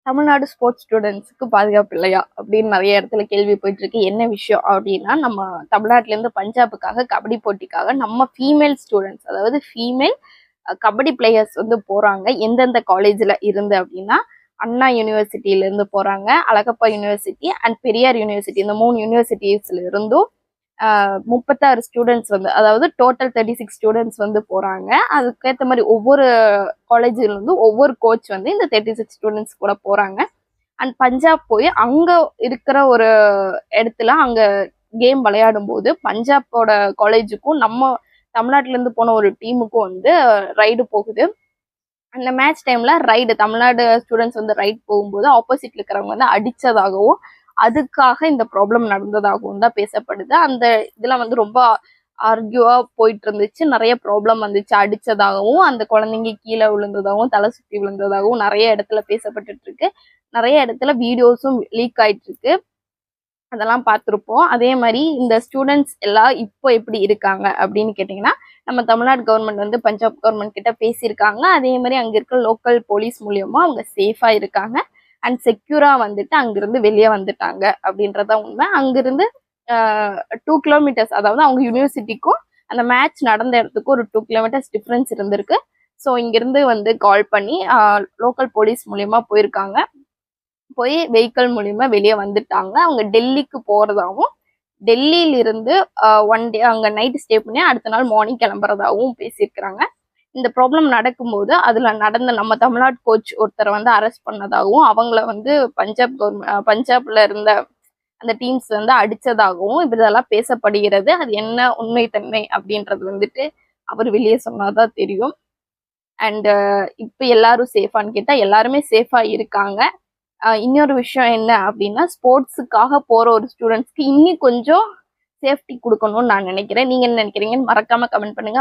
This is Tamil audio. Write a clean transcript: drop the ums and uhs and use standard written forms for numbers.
தமிழ்நாடு ஸ்போர்ட்ஸ் ஸ்டூடெண்ட்ஸுக்கு பாதுகாப்பு இல்லையா அப்படின்னு நிறைய இடத்துல கேள்வி போயிட்டு இருக்கு. என்ன விஷயம் அப்படின்னா, நம்ம தமிழ்நாட்டிலேருந்து பஞ்சாபுக்காக கபடி போட்டிக்காக நம்ம ஃபீமேல் ஸ்டூடெண்ட்ஸ், அதாவது ஃபீமேல் கபடி பிளேயர்ஸ் வந்து போறாங்க. எந்தெந்த காலேஜில் இருந்து அப்படின்னா, அண்ணா யூனிவர்சிட்டியிலேருந்து போறாங்க, Alagappa university and Periyar university, இந்த 3 யூனிவர்சிட்டிஸ்ல இருந்தும் 36 ஸ்டூடெண்ட்ஸ் வந்து, அதாவது டோட்டல் 36 ஸ்டூடெண்ட்ஸ் வந்து போறாங்க. அதுக்கேற்ற மாதிரி ஒவ்வொரு காலேஜில் இருந்து ஒவ்வொரு கோச் வந்து இந்த 36 ஸ்டூடெண்ட்ஸ் கூட போறாங்க. அண்ட் பஞ்சாப் போய் அங்க இருக்கிற ஒரு இடத்துல அங்க கேம் விளையாடும் போது பஞ்சாபோட காலேஜுக்கும் நம்ம தமிழ்நாட்டுல இருந்து போன ஒரு டீமுக்கும் வந்து ரைடு போகுது. அந்த மேட்ச் டைம்ல ரைடு தமிழ்நாடு ஸ்டூடெண்ட்ஸ் வந்து ரைட் போகும்போது ஆப்போசிட்ல இருக்கிறவங்க வந்து அடிச்சதாகவும் அதுக்காக இந்த ப்ராப்ளம் நடந்ததாகவும் தான் பேசப்படுது. அந்த இதுல வந்து ரொம்ப ஆர்கியூவா போயிட்டு இருந்துச்சு, நிறைய ப்ராப்ளம் வந்துச்சு, அடிச்சதாகவும் அந்த குழந்தைங்க கீழே விழுந்ததாகவும் தலை சுற்றி விழுந்ததாகவும் நிறைய இடத்துல பேசப்பட்டுட்டு இருக்கு. நிறைய இடத்துல வீடியோஸும் லீக் ஆயிட்டு இருக்கு, அதெல்லாம் பார்த்துருப்போம். அதே மாதிரி இந்த ஸ்டூடெண்ட்ஸ் எல்லாம் இப்போ எப்படி இருக்காங்க அப்படின்னு கேட்டிங்கன்னா, நம்ம தமிழ்நாடு கவர்மெண்ட் வந்து பஞ்சாப் கவர்மெண்ட் கிட்ட பேசியிருக்காங்க. அதே மாதிரி அங்கே இருக்கிற லோக்கல் போலீஸ் மூலியமா அவங்க சேஃபா இருக்காங்க அண்ட் செக்யூரா வந்துட்டு அங்கிருந்து வெளியே வந்துட்டாங்க அப்படின்றதான் உண்மை. அங்கிருந்து 2 கிலோமீட்டர்ஸ், அதாவது அவங்க யூனிவர்சிட்டிக்கும் அந்த மேட்ச் நடந்த இடத்துக்கும் ஒரு 2 கிலோமீட்டர்ஸ் டிஃப்ரென்ஸ் இருந்திருக்கு. ஸோ இங்கிருந்து வந்து கால் பண்ணி லோக்கல் போலீஸ் மூலியமா போயிருக்காங்க. போய் வெஹிக்கிள் மூலியமா வெளியே வந்துட்டாங்க. அவங்க டெல்லிக்கு போறதாகவும், டெல்லியிலிருந்து 1 டே அங்க நைட் ஸ்டே பண்ணி அடுத்த நாள் மார்னிங் கிளம்புறதாகவும் பேசியிருக்கிறாங்க. இந்த ப்ராப்ளம் நடக்கும்போது அதுல நடந்த நம்ம தமிழ்நாடு கோச் ஒருத்தரை வந்து அரெஸ்ட் பண்ணதாகவும், அவங்கள வந்து பஞ்சாப்ல இருந்த அந்த டீம்ஸ் வந்து அடிச்சதாகவும் இதெல்லாம் பேசப்படுகிறது. அது என்ன உண்மை தன்மை அப்படின்றது வந்துட்டு அவர் வெளியே சொன்னாதான் தெரியும். அண்ட் இப்ப எல்லாரும் சேஃபான்னு கேட்டா எல்லாருமே சேஃபா இருக்காங்க. இன்னொரு விஷயம் என்ன அப்படின்னா, ஸ்போர்ட்ஸுக்காக போற ஒரு ஸ்டூடெண்ட்ஸ்க்கு இன்னும் கொஞ்சம் சேஃப்டி கொடுக்கணும்னு நான் நினைக்கிறேன். நீங்க என்ன நினைக்கிறீங்கன்னு மறக்காம கமெண்ட் பண்ணுங்க.